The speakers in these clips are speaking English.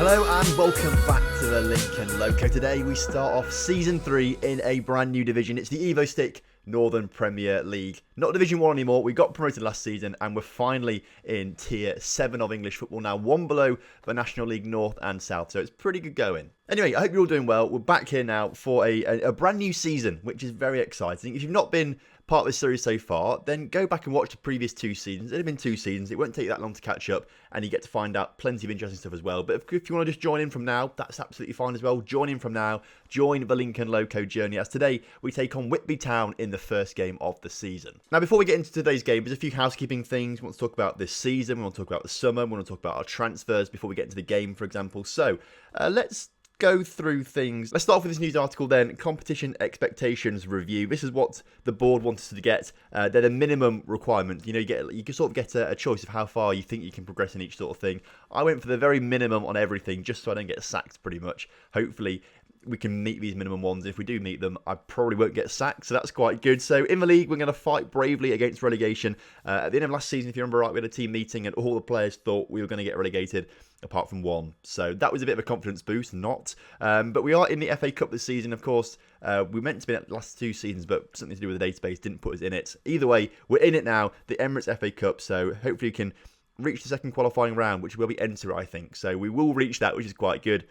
Hello and welcome back to the Lincoln Loco. Today we start off Season 3 in a brand new division. It's the Evo-Stik Northern Premier League. Not Division 1 anymore. We got promoted last season and we're finally in Tier 7 of English football now. One below the National League North and South. So it's pretty good going. Anyway, I hope you're all doing well. We're back here now for a brand new season, which is very exciting. If you've not been part of this series so far, then go back and watch the previous 2 seasons. It had been 2 seasons. It won't take you that long to catch up, and you get to find out plenty of interesting stuff as well. But if you want to just join in from now, that's absolutely fine as well. Join in from now. Join the Lincoln Loco journey, as today we take on Whitby Town in the first game of the season. Now, before we get into today's game, there's a few housekeeping things. We want to talk about this season. We want to talk about the summer. We want to talk about our transfers before we get into the game, for example. So, let's go through things. Let's start off with this news article then. Competition expectations review. This is what the board wants us to get. They're the minimum requirements. You know, you can sort of get a choice of how far you think you can progress in each sort of thing. I went for the very minimum on everything, just so I don't get sacked pretty much. Hopefully we can meet these minimum ones. If we do meet them, I probably won't get sacked, so that's quite good. So in the league, we're going to fight bravely against relegation. At the end of last season, if you remember right, we had a team meeting and all the players thought we were going to get relegated, apart from one. So that was a bit of a confidence boost, not. But we are in the FA Cup this season, of course. We meant to be in it the last 2 seasons, but something to do with the database didn't put us in it. Either way, we're in it now, the Emirates FA Cup, so hopefully we can reach the second qualifying round, which will be enter, I think. So we will reach that, which is quite good.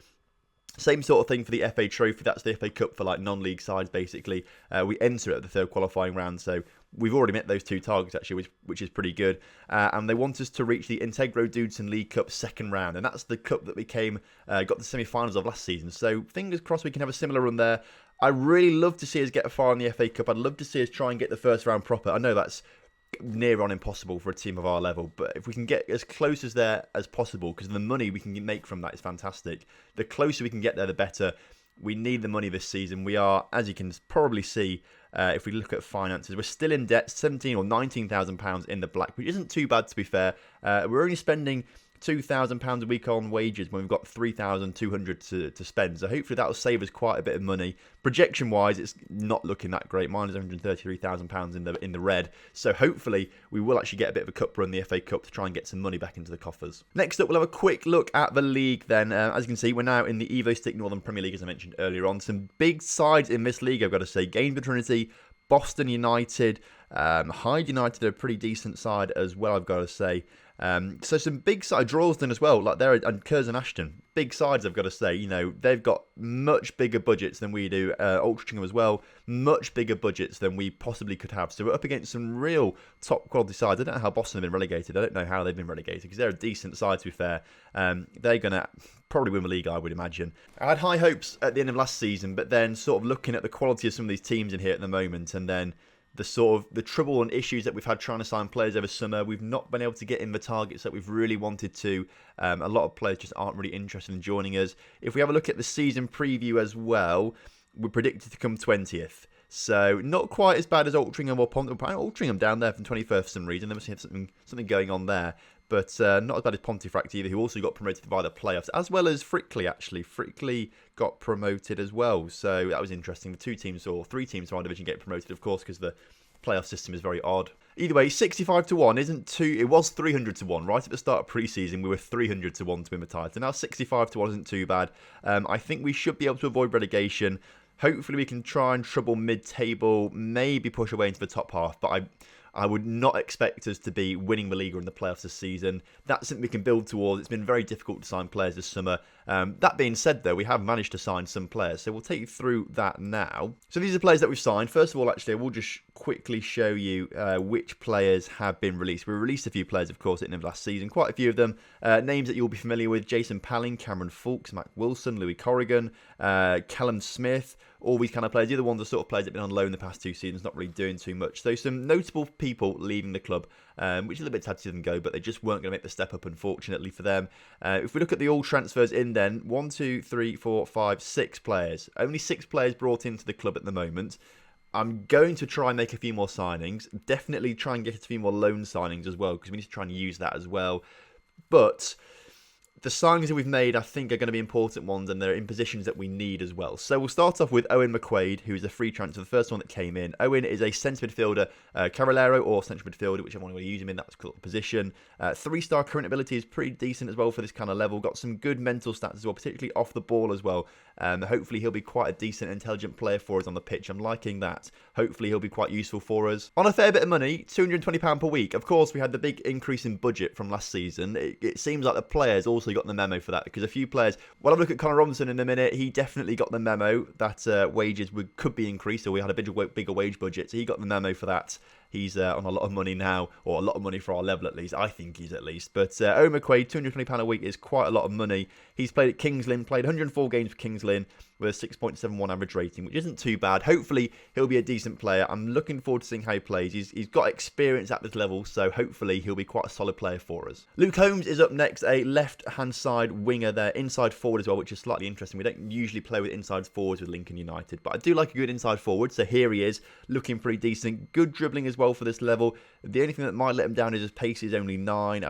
Same sort of thing for the FA Trophy. That's the FA Cup for like non-league sides, basically. We enter at the third qualifying round, so we've already met those 2 targets, actually, which is pretty good. And they want us to reach the Integro Dudson League Cup second round, and that's the cup that we got the semi-finals of last season. So fingers crossed we can have a similar run there. I really love to see us get far in the FA Cup. I'd love to see us try and get the first round proper. I know that's near on impossible for a team of our level, but if we can get as close as there as possible, because the money we can make from that is fantastic. The closer we can get there, the better. We need the money this season. We are, as you can probably see, if we look at finances, we're still in debt, £17,000 or £19,000 in the black, which isn't too bad, to be fair. We're only spending £2,000 a week on wages when we've got £3,200 to spend. So hopefully that will save us quite a bit of money. Projection wise, it's not looking that great. Mine is £133,000 in the red. So hopefully we will actually get a bit of a cup run, the FA Cup, to try and get some money back into the coffers. Next up, we'll have a quick look at the league then. As you can see, we're now in the Evo-Stik Northern Premier League, as I mentioned earlier on. Some big sides in this league, I've got to say. Gainsborough Trinity, Boston United, Hyde United are a pretty decent side as well, I've got to say. So some big side draws then as well, like there, and Curzon Ashton, big sides, I've got to say. You know, they've got much bigger budgets than we do. Altrincham as well, much bigger budgets than we possibly could have. So we're up against some real top quality sides. I don't know how Boston have been relegated. I don't know how they've been relegated, because they're a decent side, to be fair. They're going to probably win the league, I would imagine. I had high hopes at the end of last season, but then sort of looking at the quality of some of these teams in here at the moment, and then the trouble and issues that we've had trying to sign players over summer, we've not been able to get in the targets that we've really wanted to. A lot of players just aren't really interested in joining us. If we have a look at the season preview as well, we're predicted to come 20th. So not quite as bad as Altrincham or Pontefract. Altrincham down there from 21st for some reason. There must have something going on there. But not as bad as Pontefract either, who also got promoted via the playoffs, as well as Frickley, actually. Frickley got promoted as well, so that was interesting. The 2 teams, or 3 teams from our division get promoted, of course, because the playoff system is very odd. Either way, 65-1 isn't too. It was 300-1 right at the start of pre-season. We were 300-1 to win the title. Now 65-1 isn't too bad. I think we should be able to avoid relegation. Hopefully, we can try and trouble mid-table, maybe push away into the top half. But I would not expect us to be winning the league or in the playoffs this season. That's something we can build towards. It's been very difficult to sign players this summer. That being said, though, we have managed to sign some players, so we'll take you through that now. So these are players that we've signed. First of all, actually, I will just quickly show you which players have been released. We released a few players, of course, at the end of last season. Quite a few of them. Names that you'll be familiar with: Jason Palling, Cameron Fulks, Mac Wilson, Louis Corrigan, Callum Smith. All these kind of players. The other ones are sort of players that have been on loan the past 2 seasons, not really doing too much. So some notable people leaving the club, which is a little bit sad to see them go, but they just weren't going to make the step up, unfortunately, for them. If we look at the all transfers in then, 1, 2, 3, 4, 5, 6 players. Only 6 players brought into the club at the moment. I'm going to try and make a few more signings. Definitely try and get a few more loan signings as well, because we need to try and use that as well. But the signings that we've made, I think, are going to be important ones, and they're in positions that we need as well. So we'll start off with Owen McQuaid, who's a free transfer, the first one that came in. Owen is a centre midfielder, Carrilero or central midfielder, whichever one you want to use him in, that's the position. 3-star current ability is pretty decent as well for this kind of level. Got some good mental stats as well, particularly off the ball as well. Hopefully he'll be quite a decent, intelligent player for us on the pitch. I'm liking that. Hopefully he'll be quite useful for us. On a fair bit of money, £220 per week. Of course, we had the big increase in budget from last season. It seems like the players also got the memo for that, because a few players, well, I'll look at Connor Robinson in a minute. He definitely got the memo that wages could be increased, or we had a bigger wage budget, so he got the memo for that. He's on a lot of money now, or a lot of money for our level at least. I think he's at least. But Owen McQuaid, £220 a week is quite a lot of money. He's played at Kings Lynn, played 104 games for Kings Lynn with a 6.71 average rating, which isn't too bad. Hopefully, he'll be a decent player. I'm looking forward to seeing how he plays. He's got experience at this level, so hopefully he'll be quite a solid player for us. Luke Holmes is up next, a left-hand side winger there, inside forward as well, which is slightly interesting. We don't usually play with inside forwards with Lincoln United, but I do like a good inside forward, so here he is, looking pretty decent. Good dribbling as well for this level. The only thing that might let him down is his pace is only 9.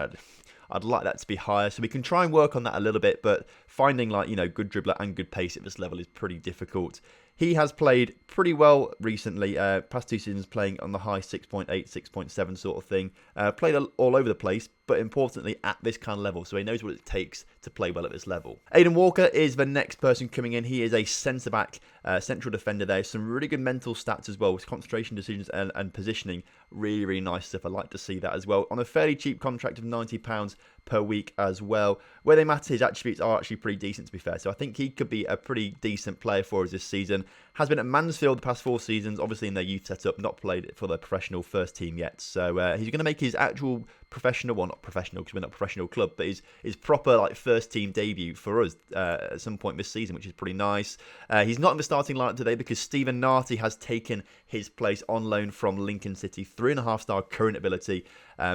I'd like that to be higher, so we can try and work on that a little bit, but finding, like, good dribbler and good pace at this level is pretty difficult. He has played pretty well recently, past 2 seasons playing on the high 6.8, 6.7 sort of thing. Played all over the place, but importantly at this kind of level, so he knows what it takes to play well at this level. Aidan Walker is the next person coming in. He is a centre-back, central defender there. Some really good mental stats as well, with concentration decisions and positioning. Really, really nice stuff. I like to see that as well. On a fairly cheap contract of £90 per week as well. Where they matter, his attributes are actually pretty decent, to be fair. So I think he could be a pretty decent player for us this season. Has been at Mansfield the past 4 seasons, obviously in their youth setup, not played for their professional first team yet. So he's going to make his actual professional, well, not professional because we're not a professional club, but his proper like first team debut for us at some point this season, which is pretty nice. He's not in the starting lineup today because Stephen Narty has taken his place on loan from Lincoln City. 3.5-star current ability.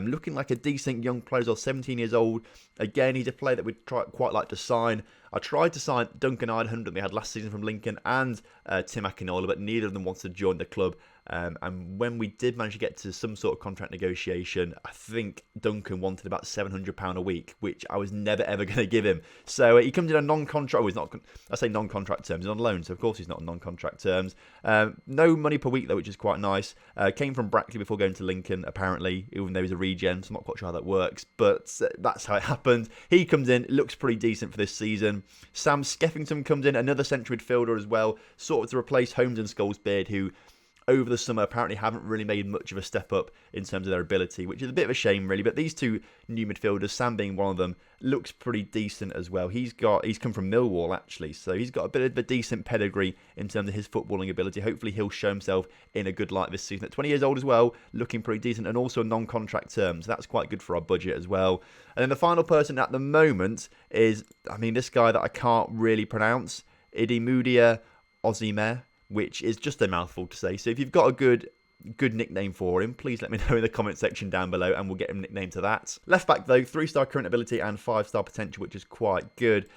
Looking like a decent young player as well, 17 years old. Again, he's a player that we'd quite like to sign. I tried to sign Duncan Idehun that we had last season from Lincoln and Tim Akinola, but neither of them wanted to join the club. And when we did manage to get to some sort of contract negotiation, I think Duncan wanted about £700 a week, which I was never ever going to give him. So he comes in on non-contract. He's not. I say non-contract terms. He's on loan, so of course he's not on non-contract terms. No money per week though, which is quite nice. Came from Brackley before going to Lincoln, apparently, even though he's a regen. So I'm not quite sure how that works, but that's how it happened. He comes in, looks pretty decent for this season. Sam Skeffington comes in, another central midfielder as well, sort of to replace Holmes and Scholes-Beard, who over the summer apparently haven't really made much of a step up in terms of their ability, which is a bit of a shame really. But these two new midfielders, Sam being one of them, looks pretty decent as well. He's come from Millwall actually, so he's got a bit of a decent pedigree in terms of his footballing ability. Hopefully he'll show himself in a good light this season. At 20 years old as well, looking pretty decent, and also non-contract terms. So that's quite good for our budget as well. And then the final person at the moment is, this guy that I can't really pronounce, Idimudia Ozime, which is just a mouthful to say. So if you've got a good nickname for him, please let me know in the comment section down below and we'll get him nicknamed to that. Left back though, 3-star current ability and 5-star potential, which is quite good.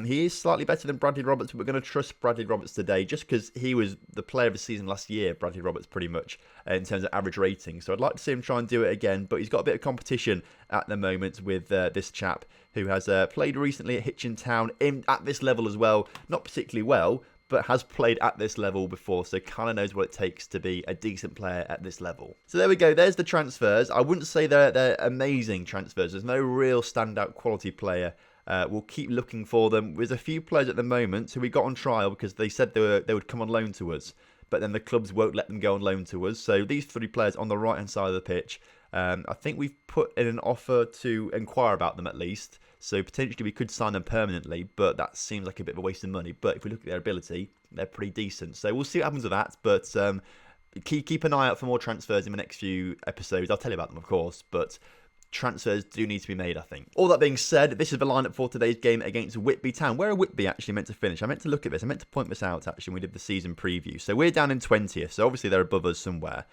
He is slightly better than Bradley Roberts, but we're going to trust Bradley Roberts today just because he was the player of the season last year, Bradley Roberts, pretty much in terms of average rating. So I'd like to see him try and do it again, but he's got a bit of competition at the moment with this chap who has played recently at Hitchin Town at this level as well. Not particularly well, but has played at this level before, so kind of knows what it takes to be a decent player at this level. So there we go, there's the transfers. I wouldn't say they're amazing transfers. There's no real standout quality player. We'll keep looking for them. There's a few players at the moment who we got on trial because they said they would come on loan to us, but then the clubs won't let them go on loan to us. So these 3 players on the right-hand side of the pitch, I think we've put in an offer to inquire about them at least. So potentially we could sign them permanently, but that seems like a bit of a waste of money. But if we look at their ability, they're pretty decent. So we'll see what happens with that. But keep an eye out for more transfers in the next few episodes. I'll tell you about them, of course, but transfers do need to be made, I think. All that being said, this is the lineup for today's game against Whitby Town. Where are Whitby actually meant to finish? I meant to look at this. I meant to point this out, actually, when we did the season preview. So we're down in 20th, so obviously they're above us somewhere.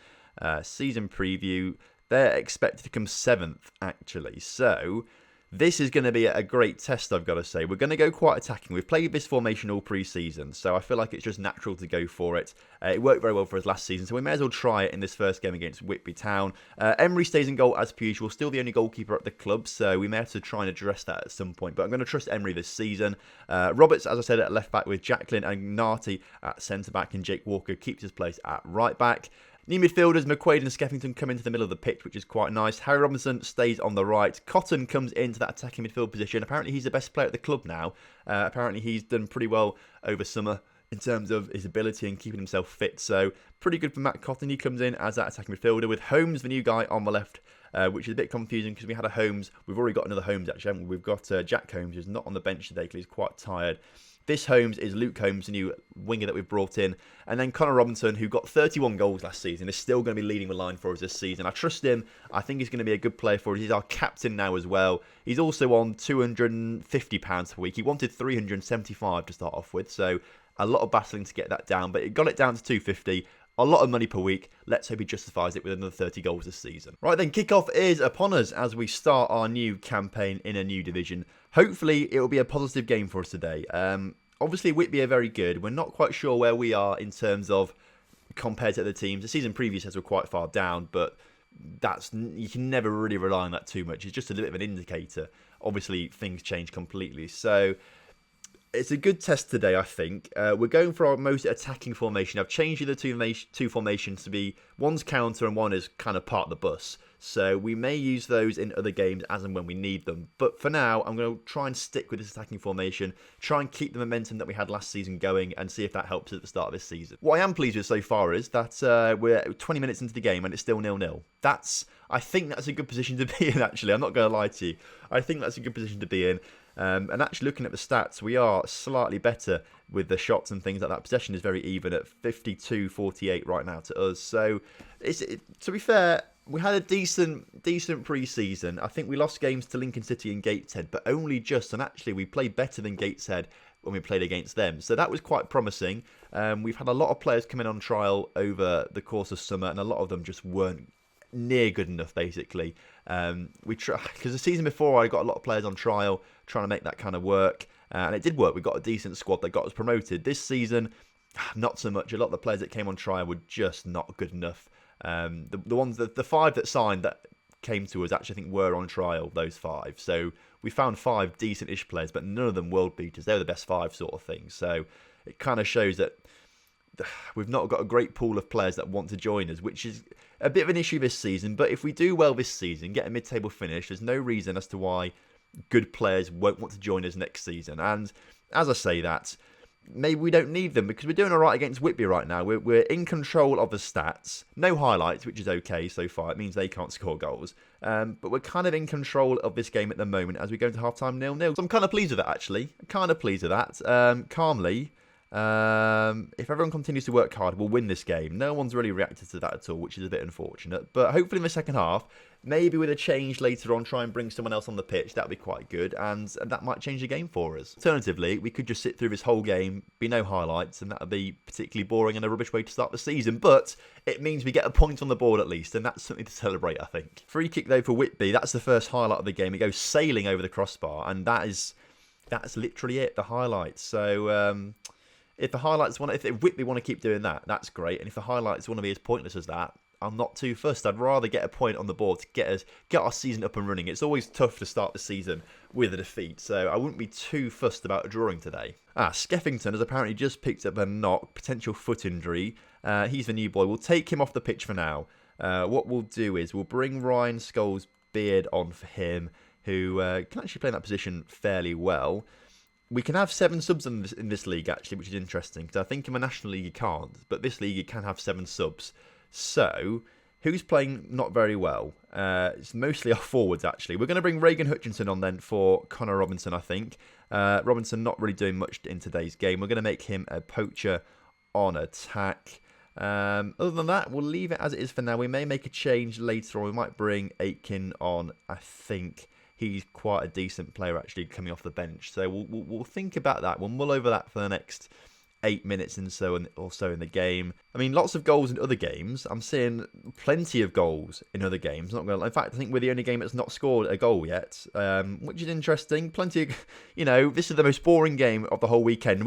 Season preview, they're expected to come 7th, actually. So This is going to be a great test, I've got to say. We're going to go quite attacking. We've played this formation all pre-season, so I feel like it's just natural to go for it. It worked very well for us last season, so we may as well try it in this first game against Whitby Town. Emery stays in goal as per usual, still the only goalkeeper at the club, so we may have to try and address that at some point. But I'm going to trust Emery this season. Roberts, as I said, at left back with Jacqueline and Narty at centre back, and Jake Walker keeps his place at right back. New midfielders, McQuaid and Skeffington come into the middle of the pitch, which is quite nice. Harry Robinson stays on the right. Cotton comes into that attacking midfield position. Apparently he's the best player at the club now. Apparently he's done pretty well over summer in terms of his ability and keeping himself fit. So pretty good for Matt Cotton. He comes in as that attacking midfielder with Holmes, the new guy, on the left, which is a bit confusing because we had a Holmes. We've already got another Holmes, actually, haven't we? We've got Jack Holmes, who's not on the bench today because he's quite tired. This Holmes is Luke Holmes, the new winger that we've brought in. And then Connor Robinson, who got 31 goals last season, is still going to be leading the line for us this season. I trust him. I think he's going to be a good player for us. He's our captain now as well. He's also on £250 per week. He wanted 375 to start off with, so a lot of battling to get that down. But it got it down to 250. A lot of money per week. Let's hope he justifies it with another 30 goals this season. Right then, kickoff is upon us as we start our new campaign in a new division. Hopefully, it will be a positive game for us today. Obviously, Whitby are very good. We're not quite sure where we are in terms of compared to other teams. The season previous says we're quite far down, but you can never really rely on that too much. It's just a little bit of an indicator. Obviously, things change completely. So it's a good test today, I think. We're going for our most attacking formation. I've changed the two formations to be one's counter and one is kind of part of the bus. So we may use those in other games as and when we need them. But for now, I'm going to try and stick with this attacking formation, try and keep the momentum that we had last season going and see if that helps at the start of this season. What I am pleased with so far is that we're 20 minutes into the game and it's still 0-0. I think that's a good position to be in, actually. I'm not going to lie to you. I think that's a good position to be in. And actually looking at the stats, we are slightly better with the shots and things like that. Possession is very even at 52-48 right now to us. So, to be fair, we had a decent pre-season. I think we lost games to Lincoln City and Gateshead, but only just. And actually, we played better than Gateshead when we played against them. So that was quite promising. We've had a lot of players come in on trial over the course of summer, and a lot of them just weren't near good enough, basically. Because the season before, I got a lot of players on trial, trying to make that kind of work. And it did work. We got a decent squad that got us promoted. This season, not so much. A lot of the players that came on trial were just not good enough. The 5 that signed that came to us actually I think were on trial, those 5. So we found 5 decent-ish players, but none of them world beaters. They were the best 5 sort of thing. So it kind of shows that we've not got a great pool of players that want to join us, which is a bit of an issue this season. But if we do well this season, get a mid-table finish, there's no reason as to why good players won't want to join us next season. And as I say that, maybe we don't need them because we're doing all right against Whitby right now. We're in control of the stats. No highlights, which is okay so far. It means they can't score goals. But we're kind of in control of this game at the moment as we go into half-time 0-0. So I'm kind of pleased with that, actually. I'm kind of pleased with that. Calmly. If everyone continues to work hard, we'll win this game. No one's really reacted to that at all, which is a bit unfortunate. But hopefully in the second half, maybe with a change later on, try and bring someone else on the pitch. That would be quite good, and that might change the game for us. Alternatively, we could just sit through this whole game, be no highlights, and that would be particularly boring and a rubbish way to start the season. But it means we get a point on the board at least, and that's something to celebrate, I think. Free kick, though, for Whitby. That's the first highlight of the game. It goes sailing over the crossbar, and that's literally it, the highlights. So if Whitby want to keep doing that, that's great. And if the highlights want to be as pointless as that, I'm not too fussed. I'd rather get a point on the board to get our season up and running. It's always tough to start the season with a defeat, so I wouldn't be too fussed about drawing today. Skeffington has apparently just picked up a knock, potential foot injury. He's the new boy. We'll take him off the pitch for now. What we'll do is we'll bring Ryan Scholes Beard on for him, who can actually play in that position fairly well. We can have 7 subs in this league, actually, which is interesting, because I think in the National League you can't, but this league you can have 7 subs. So, who's playing not very well? It's mostly our forwards, actually. We're going to bring Reagan Hutchinson on then for Connor Robinson, I think. Robinson not really doing much in today's game. We're going to make him a poacher on attack. Other than that, we'll leave it as it is for now. We may make a change later on. We might bring Aitken on, I think. He's quite a decent player, actually, coming off the bench. So we'll think about that. We'll mull over that for the next 8 minutes or so in the game. I mean, lots of goals in other games. I'm seeing plenty of goals in other games. Not gonna, in fact, I think we're the only game that's not scored a goal yet, which is interesting. Plenty of, this is the most boring game of the whole weekend.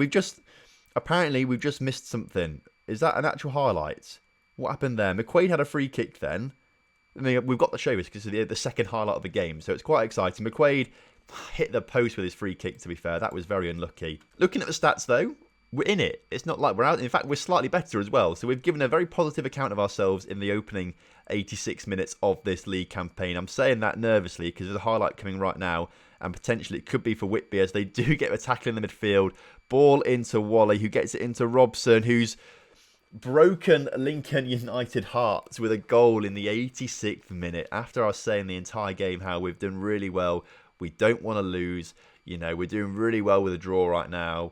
Apparently we've just missed something. Is that an actual highlight? What happened there? McQuaid had a free kick then. I mean, we've got to show this because it's the second highlight of the game, so it's quite exciting. McQuaid hit the post with his free kick, to be fair. That was very unlucky. Looking at the stats, though, we're in it. It's not like we're out. In fact, we're slightly better as well. So we've given a very positive account of ourselves in the opening 86 minutes of this league campaign. I'm saying that nervously because there's a highlight coming right now, and potentially it could be for Whitby as they do get a tackle in the midfield. Ball into Wally, who gets it into Robson, who's broken Lincoln United hearts with a goal in the 86th minute. After I was saying the entire game how we've done really well, we don't want to lose. We're doing really well with a draw right now.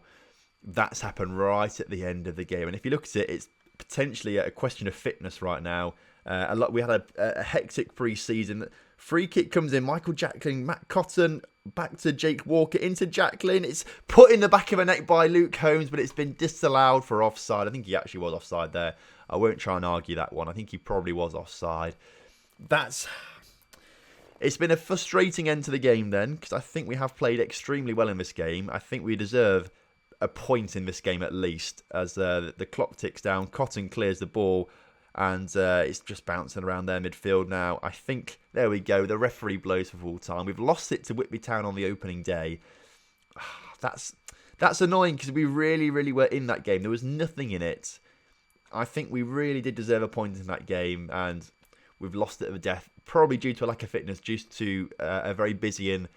That's happened right at the end of the game. And if you look at it, it's potentially a question of fitness right now. We had a hectic pre-season. Free kick comes in. Michael Jacklin, Matt Cotton, back to Jake Walker, into Jacklin. It's put in the back of a net by Luke Holmes, but it's been disallowed for offside. I think he actually was offside there. I won't try and argue that one. I think he probably was offside. It's been a frustrating end to the game then, because I think we have played extremely well in this game. I think we deserve a point in this game at least, as the clock ticks down. Cotton clears the ball, and it's just bouncing around their midfield now. I think, there we go, the referee blows for full time. We've lost it to Whitby Town on the opening day. That's annoying, because we really, really were in that game. There was nothing in it. I think we really did deserve a point in that game, and we've lost it to death, probably due to a lack of fitness, due to a very busy and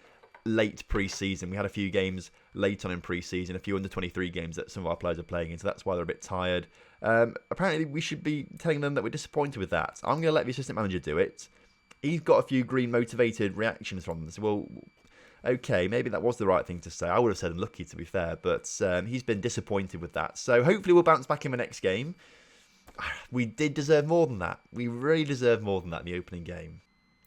late pre-season. We had a few games late on in pre-season, a few under-23 games that some of our players are playing in, so that's why they're a bit tired. Apparently, we should be telling them that we're disappointed with that. I'm going to let the assistant manager do it. He's got a few green motivated reactions from them. So, well, okay, maybe that was the right thing to say. I would have said unlucky, to be fair, but he's been disappointed with that. So hopefully we'll bounce back in the next game. We did deserve more than that. We really deserve more than that in the opening game.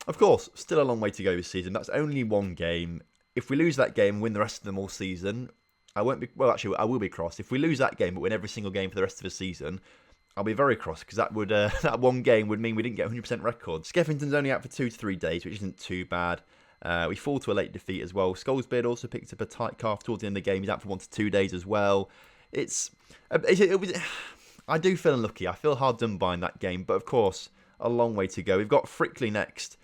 Of course, still a long way to go this season. That's only one game. If we lose that game and win the rest of them all season, I will be cross. If we lose that game but win every single game for the rest of the season, I'll be very cross, because that would that one game would mean we didn't get 100% record. Skeffington's only out for 2 to 3 days, which isn't too bad. We fall to a late defeat as well. Scolesbeard also picked up a tight calf towards the end of the game. He's out for 1 to 2 days as well. I do feel unlucky. I feel hard done by in that game, but of course, a long way to go. We've got Frickley next.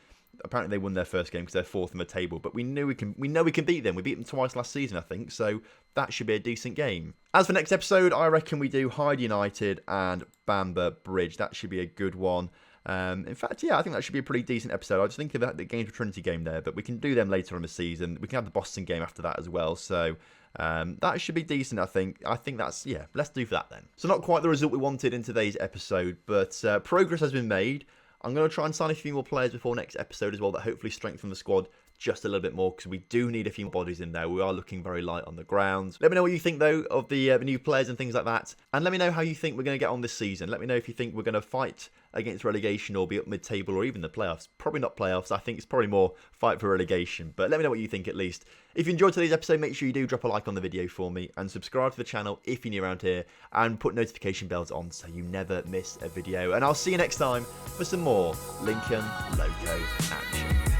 Apparently they won their first game because they're 4th in the table, but we know we can beat them. We beat them twice last season, I think, so that should be a decent game. As for next episode, I reckon we do Hyde United and Bamber Bridge. That should be a good one. In fact, yeah, I think that should be a pretty decent episode. I was thinking about the Games of Trinity game there, but we can do them later in the season. We can have the Boston game after that as well, so that should be decent, I think. I think that's, yeah, let's do for that then. So not quite the result we wanted in today's episode, but progress has been made. I'm going to try and sign a few more players before next episode as well that hopefully strengthen the squad just a little bit more, because we do need a few more bodies in there. We are looking very light on the ground. Let me know what you think, though, of the new players and things like that. And let me know how you think we're going to get on this season. Let me know if you think we're going to fight against relegation or be up mid-table or even the playoffs. Probably not playoffs. I think it's probably more fight for relegation. But let me know what you think at least. If you enjoyed today's episode, make sure you do drop a like on the video for me and subscribe to the channel if you're new around here, and put notification bells on so you never miss a video. And I'll see you next time for some more Lincoln Loco action.